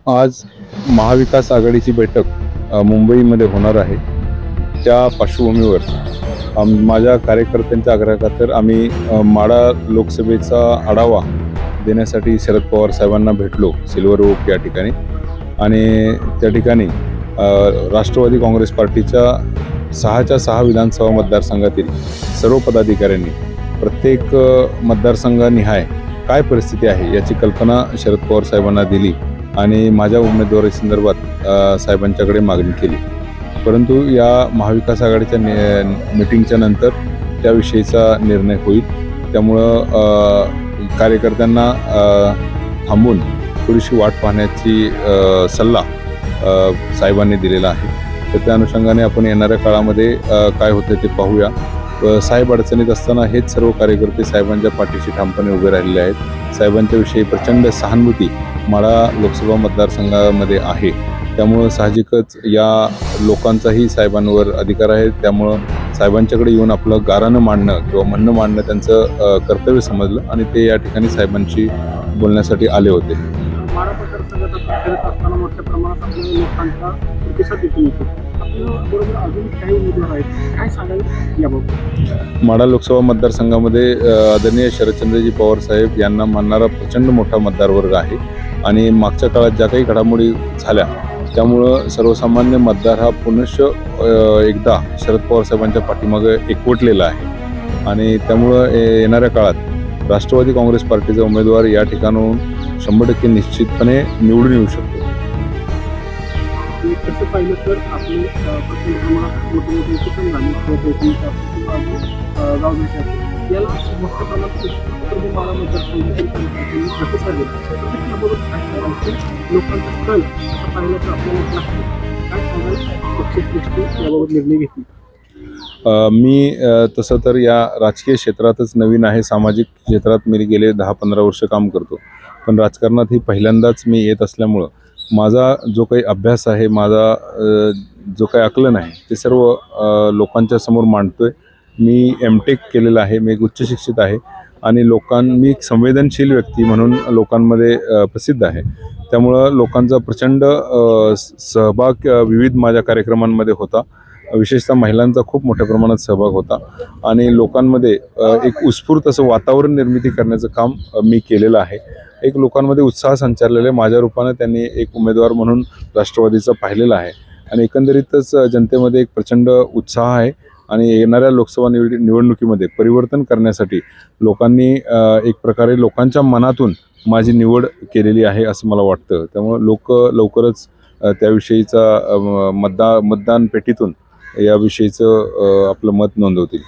आज महाविकास आघाडीची बैठक मुंबईमध्ये होणार आहे। त्या पार्श्वभूमीवर माझ्या कार्यकर्त्यांच्या आग्रहाखातर आम्ही माढा लोकसभेचा आढावा देण्यासाठी शरद पवार साहेबांना भेटलो सिल्वर ओक या ठिकाणी। आणि त्या ठिकाणी राष्ट्रवादी काँग्रेस पार्टीच्या 6च्या 6 विधानसभा मतदारसंघातील सर्व पदाधिकाऱ्यांनी प्रत्येक मतदारसंघानिहाय काय परिस्थिती आहे याची कल्पना शरद पवार साहेबांना दिली आणि माझ्या उमेदवारी संदर्भात साहेबांच्याकडे मागणी केली। परंतु या महाविकास आघाडीच्या मीटिंगच्या नंतर त्याविषयीचा निर्णय होईल। त्यामुळं कार्यकर्त्यांना थांबून थोडीशी वाट पाहण्याची सल्ला साहेबांनी दिलेला आहे। तर त्या अनुषंगाने आपण येणाऱ्या काळामध्ये काय होते ते पाहूया। साहेब अडचणीत असताना हेच सर्व कार्यकर्ते साहेबांच्या पाठीशी ठामपणे उभे राहिलेले आहेत। साहेबांच्या विषयी प्रचंड सहानुभूती माढा लोकसभा मतदारसंघामध्ये आहे। त्यामुळे साहजिकच या लोकांचाही साहेबांवर अधिकार आहे। त्यामुळं साहेबांच्याकडे येऊन आपलं गाऱ्हाणं मांडणं किंवा म्हणणं मांडणं त्यांचं कर्तव्य समजलं आणि ते या ठिकाणी साहेबांशी बोलण्यासाठी आले होते। माढा मतदारसंघात फिरत असताना मोठ्या प्रमाणात आपल्याला लोकांचा प्रतिसाद दिसून येतो। आपल्याबरोबर अजून काही उमेदवार आहेत, काय सांगाल याबाबत? माढा लोकसभा मतदारसंघामध्ये आदरणीय शरदचंद्रजी पवार साहेब यांना मानणारा प्रचंड मोठा मतदारवर्ग आहे। आणि मागच्या काळात ज्या काही घडामोडी झाल्या त्यामुळं सर्वसामान्य मतदार हा पुनश्च एकदा शरद पवार साहेबांच्या पाठीमागे एकवटलेला आहे। आणि त्यामुळं येणाऱ्या काळात राष्ट्रवादी काँग्रेस पार्टीचा उमेदवार या ठिकाणाहून 100% निश्चितपणे निवडून येऊ शकतो। तसं पाहिलं तर आपले प्रचंड प्रमाणात मोठे कुटुंब झाले याला मोठ्या प्रमाणात माढा मतदारसंघातील प्रतिसाद लोकांचा कल पाहिलं तर आपल्याला काय सांगाल पक्षश्रेष्ठी याबाबत निर्णय घेतली? मी तसं तर या राजकीय क्षेत्रातच नवीन आहे। सामाजिक क्षेत्रात मी गेले 10-15 वर्ष काम करतो, पण राजकारणात ही पहिल्यांदाच मी येत असल्यामुळं माझा जो काही अभ्यास आहे, माझा जो काही आकलन आहे ते सर्व लोकांच्या समोर मांडतोय। मी M.Tech केलेलं आहे, मी एक उच्च शिक्षित आहे आणि मी एक संवेदनशील व्यक्ती म्हणून लोकांमध्ये प्रसिद्ध आहे। त्यामुळं लोकांचा प्रचंड सहभाग विविध माझ्या कार्यक्रमांमध्ये होता। विशेषतः महिलांचा खूप मोठ्या प्रमाणात सहभाग होता आणि लोकांमध्ये एक उत्स्फूर्त असं वातावरण निर्मिती करण्याचं काम मी केलेलं आहे। एक लोकांमध्ये उत्साह संचारलेला माझ्या रूपाने त्यांनी एक उमेदवार म्हणून राष्ट्रवादीचा पाहिलेला आहे आणि एकंदरीतच जनतेमध्ये एक प्रचंड उत्साह आहे। आणि येणाऱ्या लोकसभा निवडणुकीमध्ये परिवर्तन करण्यासाठी लोकांनी एक प्रकारे लोकांच्या मनातून माझी निवड केलेली आहे असं मला वाटतं। त्यामुळे लोक लवकरच त्याविषयीचा मतदान पेटीतून याविषयीचं आपलं मत नोंदवतील।